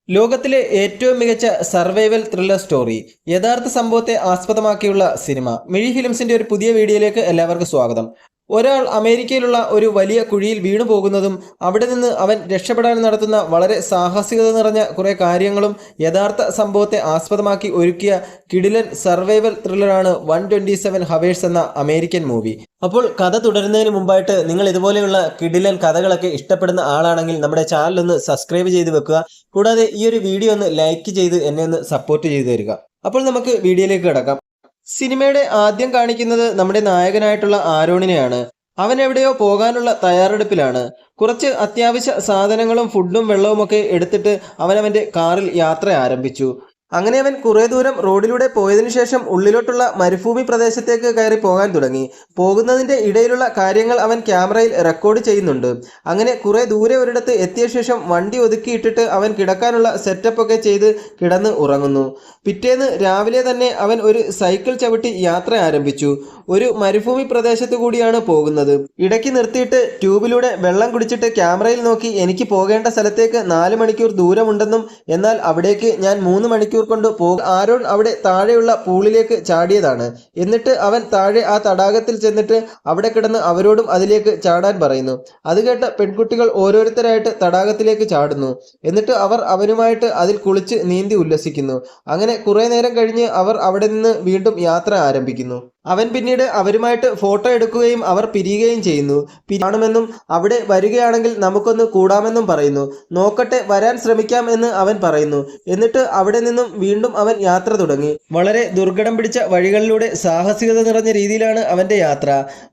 ലോകത്തിലെ ഏറ്റവും മികച്ച സർവൈവൽ ത്രില്ലർ സ്റ്റോറി യഥാർത്ഥ സംഭവത്തെ ആസ്പദമാക്കിയുള്ള സിനിമ മിഴി ഫിലിംസിന്റെ ഒരു പുതിയ വീഡിയോയിലേക്ക് എല്ലാവർക്കും സ്വാഗതം. ഒരാൾ അമേരിക്കയിലുള്ള ഒരു വലിയ കുഴിയിൽ വീണു പോകുന്നതും അവിടെ നിന്ന് അവൻ രക്ഷപ്പെടാൻ നടത്തുന്ന വളരെ സാഹസികത നിറഞ്ഞ കുറേ കാര്യങ്ങളും യഥാർത്ഥ സംഭവത്തെ ആസ്പദമാക്കി ഒരുക്കിയ കിടിലൻ സർവൈവൽ ത്രില്ലറാണ് 127 ഹവേഴ്സ് എന്ന അമേരിക്കൻ മൂവി. അപ്പോൾ കഥ തുടരുന്നതിന് മുമ്പായിട്ട് നിങ്ങൾ ഇതുപോലെയുള്ള കിടിലൻ കഥകളൊക്കെ ഇഷ്ടപ്പെടുന്ന ആളാണെങ്കിൽ നമ്മുടെ ചാനൽ ഒന്ന് സബ്സ്ക്രൈബ് ചെയ്ത് വെക്കുക. കൂടാതെ ഈ ഒരു വീഡിയോ ഒന്ന് ലൈക്ക് ചെയ്ത് എന്നെ ഒന്ന് സപ്പോർട്ട് ചെയ്തു തരിക. അപ്പോൾ നമുക്ക് വീഡിയോയിലേക്ക് കിടക്കാം. സിനിമയുടെ ആദ്യം കാണിക്കുന്നത് നമ്മുടെ നായകനായിട്ടുള്ള ആരോണിനെയാണ്. അവൻ എവിടെയോ പോകാനുള്ള തയ്യാറെടുപ്പിലാണ്. കുറച്ച് അത്യാവശ്യ സാധനങ്ങളും ഫുഡും വെള്ളവുമൊക്കെ എടുത്തിട്ട് അവൻ്റെ കാറിൽ യാത്ര ആരംഭിച്ചു. അങ്ങനെ അവൻ കുറേ ദൂരം റോഡിലൂടെ പോയതിനു ശേഷം ഉള്ളിലോട്ടുള്ള മരുഭൂമി പ്രദേശത്തേക്ക് കയറി പോകാൻ തുടങ്ങി. പോകുന്നതിൻ്റെ ഇടയിലുള്ള കാര്യങ്ങൾ അവൻ ക്യാമറയിൽ റെക്കോർഡ് ചെയ്യുന്നുണ്ട്. അങ്ങനെ കുറേ ദൂരെ ഒരിടത്ത് എത്തിയ ശേഷം വണ്ടി ഒതുക്കിയിട്ടിട്ട് അവൻ കിടക്കാനുള്ള സെറ്റപ്പൊക്കെ ചെയ്ത് കിടന്ന് ഉറങ്ങുന്നു. പിറ്റേന്ന് രാവിലെ തന്നെ അവൻ ഒരു സൈക്കിൾ ചവിട്ടി യാത്ര ആരംഭിച്ചു. ഒരു മരുഭൂമി പ്രദേശത്തു കൂടിയാണ് പോകുന്നത്. ഇടയ്ക്ക് നിർത്തിയിട്ട് ട്യൂബിലൂടെ വെള്ളം കുടിച്ചിട്ട് ക്യാമറയിൽ നോക്കി എനിക്ക് പോകേണ്ട സ്ഥലത്തേക്ക് 4 മണിക്കൂർ ദൂരമുണ്ടെന്നും എന്നാൽ അവിടേക്ക് ഞാൻ 3 മണിക്കൂർ കൊണ്ട് ആരോൺ അവിടെ താഴെയുള്ള പൂളിലേക്ക് ചാടിയതാണ്. എന്നിട്ട് അവൻ താഴെ ആ തടാകത്തിൽ ചെന്നിട്ട് അവിടെ കിടന്ന് അവരോടും അതിലേക്ക് ചാടാൻ പറയുന്നു. അത് കേട്ട പെൺകുട്ടികൾ ഓരോരുത്തരായിട്ട് തടാകത്തിലേക്ക് ചാടുന്നു. എന്നിട്ട് അവർ അവനുമായിട്ട് അതിൽ കുളിച്ച് നീന്തി ഉല്ലസിക്കുന്നു. അങ്ങനെ കുറേ നേരം കഴിഞ്ഞ് അവർ അവിടെ നിന്ന് വീണ്ടും യാത്ര ആരംഭിക്കുന്നു. അവൻ പിന്നീട് അവരുമായിട്ട് ഫോട്ടോ എടുക്കുകയും അവർ പിരിയുകയും ചെയ്യുന്നു. കാണുമെന്നും അവിടെ വരികയാണെങ്കിൽ നമുക്കൊന്ന് കൂടാമെന്നും പറയുന്നു. നോക്കട്ടെ, വരാൻ ശ്രമിക്കാം എന്ന് അവൻ പറയുന്നു. എന്നിട്ട് അവിടെ നിന്നും വീണ്ടും അവൻ യാത്ര തുടങ്ങി. വളരെ ദുർഘടം പിടിച്ച വഴികളിലൂടെ സാഹസികത നിറഞ്ഞ രീതിയിലാണ് അവൻ്റെ യാത്ര.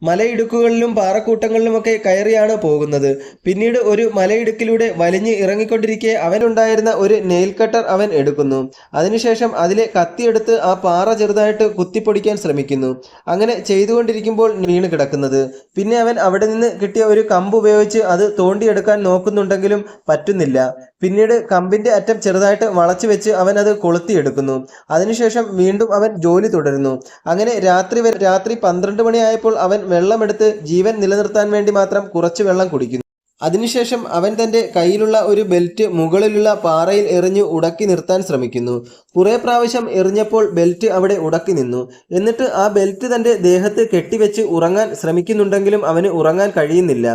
മലയിടുക്കുകളിലും പാറക്കൂട്ടങ്ങളിലുമൊക്കെ കയറിയാണ് പോകുന്നത്. പിന്നീട് ഒരു മലയിടുക്കിലൂടെ വലിഞ്ഞ് ഇറങ്ങിക്കൊണ്ടിരിക്കെ അവനുണ്ടായിരുന്ന ഒരു നെയിൽ കട്ടർ അവൻ എടുക്കുന്നു. അതിനുശേഷം അതിലെ കത്തിയെടുത്ത് ആ പാറ ചെറുതായിട്ട് കുത്തിപ്പൊടിക്കാൻ ശ്രമിക്കുന്നു. അങ്ങനെ ചെയ്തുകൊണ്ടിരിക്കുമ്പോൾ വീണ് കിടക്കുന്നത്. പിന്നെ അവൻ അവിടെ നിന്ന് കിട്ടിയ ഒരു കമ്പ് ഉപയോഗിച്ച് അത് തോണ്ടിയെടുക്കാൻ നോക്കുന്നുണ്ടെങ്കിലും പറ്റുന്നില്ല. പിന്നീട് കമ്പിന്റെ അറ്റം ചെറുതായിട്ട് വളച്ചു വെച്ച് അവൻ അത് കൊളുത്തിയെടുക്കുന്നു. അതിനുശേഷം വീണ്ടും അവൻ ജോലി തുടരുന്നു. അങ്ങനെ രാത്രി 12 മണിയായപ്പോൾ അവൻ വെള്ളമെടുത്ത് ജീവൻ നിലനിർത്താൻ വേണ്ടി മാത്രം കുറച്ച് വെള്ളം കുടിക്കുന്നു. അതിനുശേഷം അവൻ തൻ്റെ കയ്യിലുള്ള ഒരു ബെൽറ്റ് മുകളിലുള്ള പാറയിൽ എറിഞ്ഞ് ഉടക്കി നിർത്താൻ ശ്രമിക്കുന്നു. കുറേ പ്രാവശ്യം എറിഞ്ഞപ്പോൾ ബെൽറ്റ് അവിടെ ഉടക്കി നിന്നു. എന്നിട്ട് ആ ബെൽറ്റ് തൻ്റെ ദേഹത്ത് കെട്ടിവെച്ച് ഉറങ്ങാൻ ശ്രമിക്കുന്നുണ്ടെങ്കിലും അവന് ഉറങ്ങാൻ കഴിയുന്നില്ല.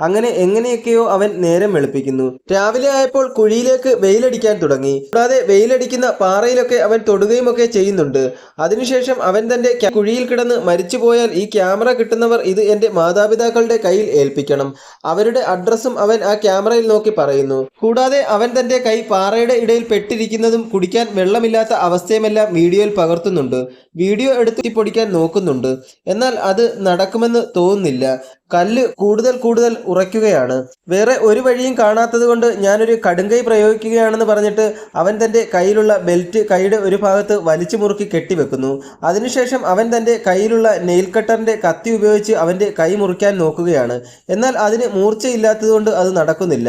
അങ്ങനെ എങ്ങനെയൊക്കെയോ അവൻ നേരം വെളുപ്പിക്കുന്നു. രാവിലെ ആയപ്പോൾ കുഴിയിലേക്ക് വെയിലടിക്കാൻ തുടങ്ങി. കൂടാതെ വെയിലടിക്കുന്ന പാറയിലൊക്കെ അവൻ തൊടുകയുമൊക്കെ ചെയ്യുന്നുണ്ട്. അതിനുശേഷം അവൻ തൻ്റെ കുഴിയിൽ കിടന്ന് മരിച്ചുപോയാൽ ഈ ക്യാമറ കിട്ടുന്നവർ ഇത് എൻ്റെ മാതാപിതാക്കളുടെ കയ്യിൽ ഏൽപ്പിക്കണം. അവരുടെ അഡ്രസ്സും അവൻ ആ ക്യാമറയിൽ നോക്കി പറയുന്നു. കൂടാതെ അവൻ തൻ്റെ കൈ പാറയുടെ ഇടയിൽ പെട്ടിരിക്കുന്നതും കുടിക്കാൻ വെള്ളമില്ലാത്ത അവസ്ഥയുമെല്ലാം വീഡിയോയിൽ പകർത്തുന്നുണ്ട്. വീഡിയോ എടുത്ത് പൊടിക്കാൻ നോക്കുന്നുണ്ട്. എന്നാൽ അത് നടക്കുമെന്ന് തോന്നുന്നില്ല. കല്ല് കൂടുതൽ ഉറയ്ക്കുകയാണ്. വേറെ ഒരു വഴിയും കാണാത്തത് കൊണ്ട് ഞാനൊരു കടുങ്കൈ പ്രയോഗിക്കുകയാണെന്ന് പറഞ്ഞിട്ട് അവൻ തൻ്റെ കയ്യിലുള്ള ബെൽറ്റ് കൈയുടെ ഒരു ഭാഗത്ത് വലിച്ചു മുറുക്കി കെട്ടിവെക്കുന്നു. അതിനുശേഷം അവൻ തൻ്റെ കയ്യിലുള്ള നെയിൽ കട്ടറിൻ്റെ കത്തി ഉപയോഗിച്ച് അവൻ്റെ കൈ മുറിക്കാൻ നോക്കുകയാണ്. എന്നാൽ അതിന് മൂർച്ചയില്ലാത്തതുകൊണ്ട് അത് നടക്കുന്നില്ല.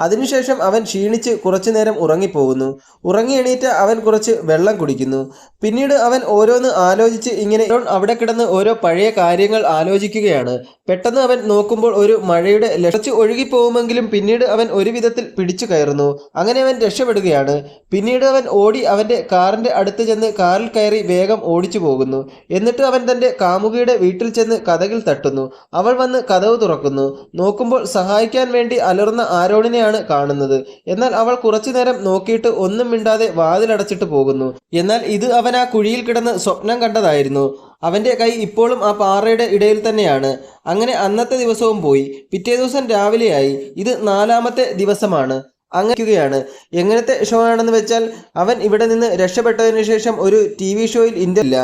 അതിനുശേഷം അവൻ ക്ഷീണിച്ച് കുറച്ചു നേരം ഉറങ്ങിപ്പോകുന്നു. ഉറങ്ങി എണീറ്റ അവൻ കുറച്ച് വെള്ളം കുടിക്കുന്നു. പിന്നീട് അവൻ ഓരോന്ന് ആലോചിച്ച് ഇങ്ങനെ അവിടെ കിടന്ന് ഓരോ പഴയ കാര്യങ്ങൾ ആലോചിക്കുകയാണ്. പെട്ടെന്ന് അവൻ നോക്കുമ്പോൾ ഒരു മഴയുടെ ലക്ഷ ഒഴുകിപ്പോകുമെങ്കിലും പിന്നീട് അവൻ ഒരു വിധത്തിൽ പിടിച്ചു കയറുന്നു. അങ്ങനെ അവൻ രക്ഷപ്പെടുകയാണ്. പിന്നീട് അവൻ ഓടി അവൻ്റെ കാറിൻ്റെ അടുത്ത് ചെന്ന് കാറിൽ കയറി വേഗം ഓടിച്ചു പോകുന്നു. എന്നിട്ട് അവൻ തൻ്റെ കാമുകിയുടെ വീട്ടിൽ ചെന്ന് കതകിൽ തട്ടുന്നു. അവൾ വന്ന് കതവ് തുറക്കുന്നു. നോക്കുമ്പോൾ സഹായിക്കാൻ വേണ്ടി അലറുന്ന ആരോണിനെയാണ് കാണുന്നത്. എന്നാൽ അവൾ കുറച്ചു നേരം നോക്കിയിട്ട് ഒന്നും മിണ്ടാതെ വാതിലടച്ചിട്ട് പോകുന്നു. എന്നാൽ ഇത് അവൻ ആ കുഴിയിൽ കിടന്ന് സ്വപ്നം കണ്ടതായിരുന്നു. അവൻ്റെ കൈ ഇപ്പോഴും ആ പാറയുടെ ഇടയിൽ തന്നെയാണ്. അങ്ങനെ അന്നത്തെ ദിവസവും പോയി. പിറ്റേ ദിവസം രാവിലെയായി. ഇത് 4ാമത്തെ ദിവസമാണ്. അങ്ങനെയാണ്. എങ്ങനത്തെ ഷോ ആണെന്ന് വെച്ചാൽ അവൻ ഇവിടെ നിന്ന് രക്ഷപ്പെട്ടതിന് ശേഷം ഒരു TV ഷോയിൽ ഇല്ല.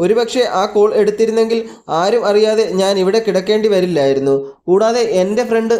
ഒരുപക്ഷെ ആ കോൾ എടുത്തിരുന്നെങ്കിൽ ആരും അറിയാതെ ഞാൻ ഇവിടെ കിടക്കേണ്ടി വരില്ലായിരുന്നു. കൂടാതെ എൻ്റെ ഫ്രണ്ട്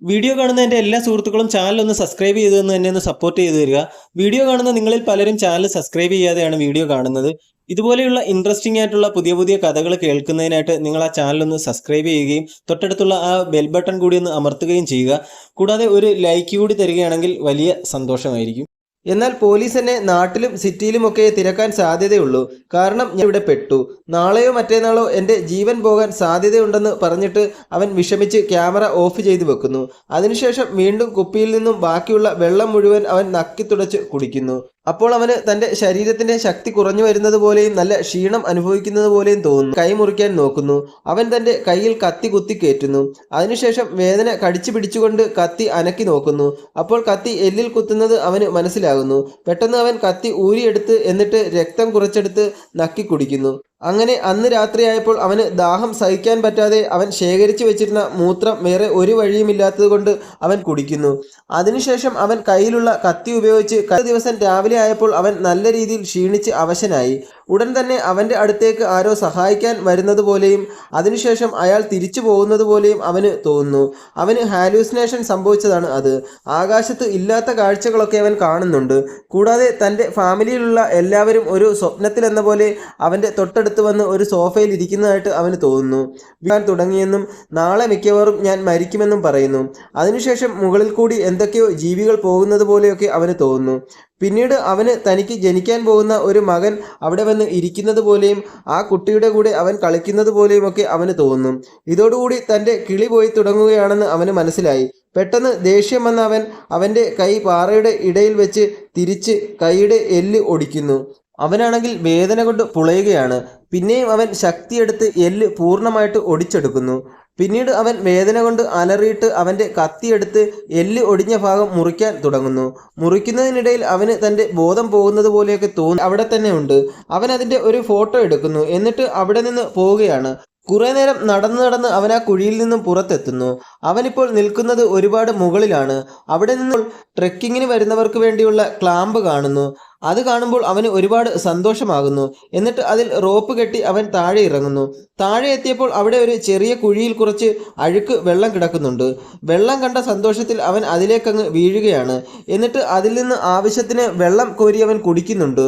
വീഡിയോ കാണുന്ന എൻ്റെ എല്ലാ സുഹൃത്തുക്കളും ചാനൽ ഒന്ന് സബ്സ്ക്രൈബ് ചെയ്തെന്ന് എന്നെ ഒന്ന് സപ്പോർട്ട് ചെയ്തു തരിക. വീഡിയോ കാണുന്ന നിങ്ങളിൽ പലരും ചാനൽ സബ്സ്ക്രൈബ് ചെയ്യാതെയാണ് വീഡിയോ കാണുന്നത്. ഇതുപോലെയുള്ള ഇൻട്രസ്റ്റിംഗ് ആയിട്ടുള്ള പുതിയ കഥകൾ കേൾക്കുന്നതിനായിട്ട് നിങ്ങൾ ആ ചാനൽ ഒന്ന് സബ്സ്ക്രൈബ് ചെയ്യുകയും തൊട്ടടുത്തുള്ള ആ ബെൽ ബട്ടൺ കൂടി ഒന്ന് അമർത്തുകയും ചെയ്യുക. കൂടാതെ ഒരു ലൈക്ക് കൂടി തരികയാണെങ്കിൽ വലിയ സന്തോഷമായിരിക്കും. എന്നാൽ പോലീസ് എന്നെ നാട്ടിലും സിറ്റിയിലുമൊക്കെ തിരക്കാൻ സാധ്യതയുള്ളൂ. കാരണം ഞാൻ ഇവിടെ പെട്ടു. നാളെയോ മറ്റന്നാളോ എൻ്റെ ജീവൻ പോകാൻ സാധ്യതയുണ്ടെന്ന് പറഞ്ഞിട്ട് അവൻ വിഷമിച്ച് ക്യാമറ ഓഫ് ചെയ്തു വെക്കുന്നു. അതിനുശേഷം വീണ്ടും കുപ്പിയിൽ നിന്നും ബാക്കിയുള്ള വെള്ളം മുഴുവൻ അവൻ നക്കിത്തുടച്ച് കുടിക്കുന്നു. അപ്പോൾ അവന് തൻ്റെ ശരീരത്തിൻ്റെ ശക്തി കുറഞ്ഞു വരുന്നത് പോലെയും നല്ല ക്ഷീണം അനുഭവിക്കുന്നത് പോലെയും തോന്നുന്നു. കൈ മുറിക്കാൻ നോക്കുന്നു. അവൻ തൻ്റെ കയ്യിൽ കത്തി കുത്തി കയറ്റുന്നു. അതിനുശേഷം വേദന കടിച്ചു പിടിച്ചുകൊണ്ട് കത്തി അനക്കി നോക്കുന്നു. അപ്പോൾ കത്തി എല്ലിൽ കുത്തുന്നത് അവന് മനസ്സിലാകുന്നു. പെട്ടെന്ന് അവൻ കത്തി ഊരിയെടുത്ത് എന്നിട്ട് രക്തം കുറച്ചെടുത്ത് നക്കി കുടിക്കുന്നു. അങ്ങനെ അന്ന് രാത്രിയായപ്പോൾ അവന് ദാഹം സഹിക്കാൻ പറ്റാതെ അവൻ ശേഖരിച്ചു വെച്ചിരുന്ന മൂത്രം വേറെ ഒരു വഴിയുമില്ലാത്തത് കൊണ്ട് അവൻ കുടിക്കുന്നു. അതിനുശേഷം അവൻ കയ്യിലുള്ള കത്തി ഉപയോഗിച്ച് ദിവസം രാവിലെ ആയപ്പോൾ അവൻ നല്ല രീതിയിൽ ക്ഷീണിച്ച് അവശനായി. ഉടൻ തന്നെ അവൻ്റെ അടുത്തേക്ക് ആരോ സഹായിക്കാൻ വരുന്നത് പോലെയും അതിനുശേഷം അയാൾ തിരിച്ചു പോകുന്നത് പോലെയും അവന് തോന്നുന്നു. അവന് ഹാലൂസിനേഷൻ സംഭവിച്ചതാണ് അത്. ആകാശത്ത് ഇല്ലാത്ത കാഴ്ചകളൊക്കെ അവൻ കാണുന്നുണ്ട്. കൂടാതെ തൻ്റെ ഫാമിലിയിലുള്ള എല്ലാവരും ഒരു സ്വപ്നത്തിലെന്ന പോലെ അവൻ്റെ തൊട്ടടുത്ത് വന്ന് ഒരു സോഫയിൽ ഇരിക്കുന്നതായിട്ട് അവന് തോന്നുന്നു. വീഴാൻ തുടങ്ങിയെന്നും നാളെ മിക്കവാറും ഞാൻ മരിക്കുമെന്നും പറയുന്നു. അതിനുശേഷം മുകളിൽ കൂടി എന്തൊക്കെയോ ജീവികൾ പോകുന്നത് പോലെയൊക്കെ അവന് തോന്നുന്നു. പിന്നീട് അവന് തനിക്ക് ജനിക്കാൻ പോകുന്ന ഒരു മകൻ അവിടെ വന്ന് ഇരിക്കുന്നത് പോലെയും ആ കുട്ടിയുടെ കൂടെ അവൻ കളിക്കുന്നത് പോലെയുമൊക്കെ അവന് തോന്നും. ഇതോടുകൂടി തൻ്റെ കിളി പോയി തുടങ്ങുകയാണെന്ന് അവന് മനസ്സിലായി. പെട്ടെന്ന് ദേഷ്യം വന്ന അവൻ അവൻ്റെ കൈ പാറയുടെ ഇടയിൽ വെച്ച് തിരിച്ച് കൈയുടെ എല്ല് ഒടിക്കുന്നു. അവനാണെങ്കിൽ വേദന കൊണ്ട് പുളയുകയാണ്. പിന്നെയും അവൻ ശക്തിയെടുത്ത് എല്ല് പൂർണ്ണമായിട്ട് ഒടിച്ചെടുക്കുന്നു. പിന്നീട് അവൻ വേദന കൊണ്ട് അലറിയിട്ട് അവൻ്റെ കത്തിയെടുത്ത് എല്ല് ഒടിഞ്ഞ ഭാഗം മുറിക്കാൻ തുടങ്ങുന്നു. മുറിക്കുന്നതിനിടയിൽ അവന് തൻ്റെ ബോധം പോകുന്നത് പോലെയൊക്കെ തോന്നി അവിടെ തന്നെ ഉണ്ട്. അവൻ അതിൻ്റെ ഒരു ഫോട്ടോ എടുക്കുന്നു. എന്നിട്ട് അവിടെ നിന്ന് പോവുകയാണ്. കുറെ നേരം നടന്ന് അവൻ ആ കുഴിയിൽ നിന്നും പുറത്തെത്തുന്നു. അവനിപ്പോൾ നിൽക്കുന്നത് ഒരുപാട് മുകളിലാണ്. അവിടെ നിന്നും ട്രെക്കിങ്ങിന് വരുന്നവർക്ക് വേണ്ടിയുള്ള ക്ലാമ്പ് കാണുന്നു. അത് കാണുമ്പോൾ അവന് ഒരുപാട് സന്തോഷമാകുന്നു. എന്നിട്ട് അതിൽ റോപ്പ് കെട്ടി അവൻ താഴെ ഇറങ്ങുന്നു. താഴെ എത്തിയപ്പോൾ അവിടെ ഒരു ചെറിയ കുഴിയിൽ കുറച്ച് അഴുക്ക് വെള്ളം കിടക്കുന്നുണ്ട്. വെള്ളം കണ്ട സന്തോഷത്തിൽ അവൻ അതിലേക്കങ്ങ് വീഴുകയാണ്. എന്നിട്ട് അതിൽ നിന്ന് ആവശ്യത്തിന് വെള്ളം കോരി അവൻ കുടിക്കുന്നുണ്ട്.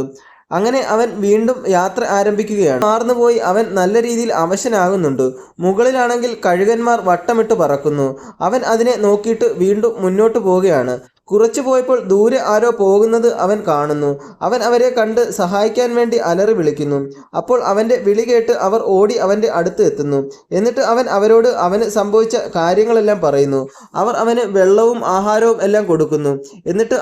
അങ്ങനെ അവൻ വീണ്ടും യാത്ര ആരംഭിക്കുകയാണ്. മാർന്നുപോയി അവൻ നല്ല രീതിയിൽ അവശനാകുന്നുണ്ട്. മുകളിലാണെങ്കിൽ കഴുകന്മാർ വട്ടമിട്ട് പറക്കുന്നു. അവൻ അതിനെ നോക്കിയിട്ട് വീണ്ടും മുന്നോട്ട് പോവുകയാണ്. കുറച്ചു പോയപ്പോൾ ദൂരെ ആരോ പോകുന്നത് അവൻ കാണുന്നു. അവൻ അവരെ കണ്ട് സഹായിക്കാൻ വേണ്ടി അലറി വിളിക്കുന്നു. അപ്പോൾ അവൻ്റെ വിളി കേട്ട് അവർ ഓടി അവൻ്റെ അടുത്ത് എത്തുന്നു. എന്നിട്ട് അവൻ അവരോട് അവന് സംഭവിച്ച കാര്യങ്ങളെല്ലാം പറയുന്നു. അവർ അവന് വെള്ളവും ആഹാരവും എല്ലാം കൊടുക്കുന്നു. എന്നിട്ട്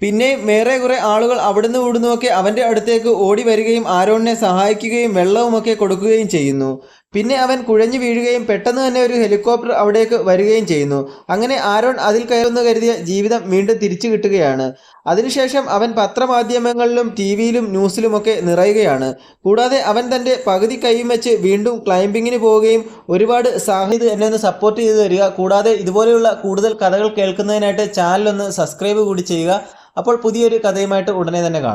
പിന്നെയും വേറെ കുറെ ആളുകൾ അവിടുന്ന് ഇവിടുന്നുമൊക്കെ അവൻ്റെ അടുത്തേക്ക് ഓടി വരികയും ആരോണിനെ സഹായിക്കുകയും വെള്ളവുമൊക്കെ കൊടുക്കുകയും ചെയ്യുന്നു. പിന്നെ അവൻ കുഴഞ്ഞു വീഴുകയും പെട്ടെന്ന് തന്നെ ഒരു ഹെലികോപ്റ്റർ അവിടേക്ക് വരികയും ചെയ്യുന്നു. അങ്ങനെ ആരോൺ അതിൽ കയറുന്നു കരുതിയ ജീവിതം വീണ്ടും തിരിച്ചു കിട്ടുകയാണ്. അതിനുശേഷം അവൻ പത്രമാധ്യമങ്ങളിലും ടിവിയിലും ന്യൂസിലുമൊക്കെ നിറയുകയാണ്. കൂടാതെ അവൻ തൻ്റെ പകുതി കൈയും വെച്ച് വീണ്ടും ക്ലൈംബിങ്ങിന് പോവുകയും ഒരുപാട് സാഹചര്യം എന്നെ ഒന്ന് സപ്പോർട്ട് ചെയ്ത് തരിക. കൂടാതെ ഇതുപോലെയുള്ള കൂടുതൽ കഥകൾ കേൾക്കുന്നതിനായിട്ട് ചാനലൊന്ന് സബ്സ്ക്രൈബ് കൂടി ചെയ്യുക. അപ്പോൾ പുതിയൊരു കഥയുമായിട്ട് ഉടനെ തന്നെ കാണാം.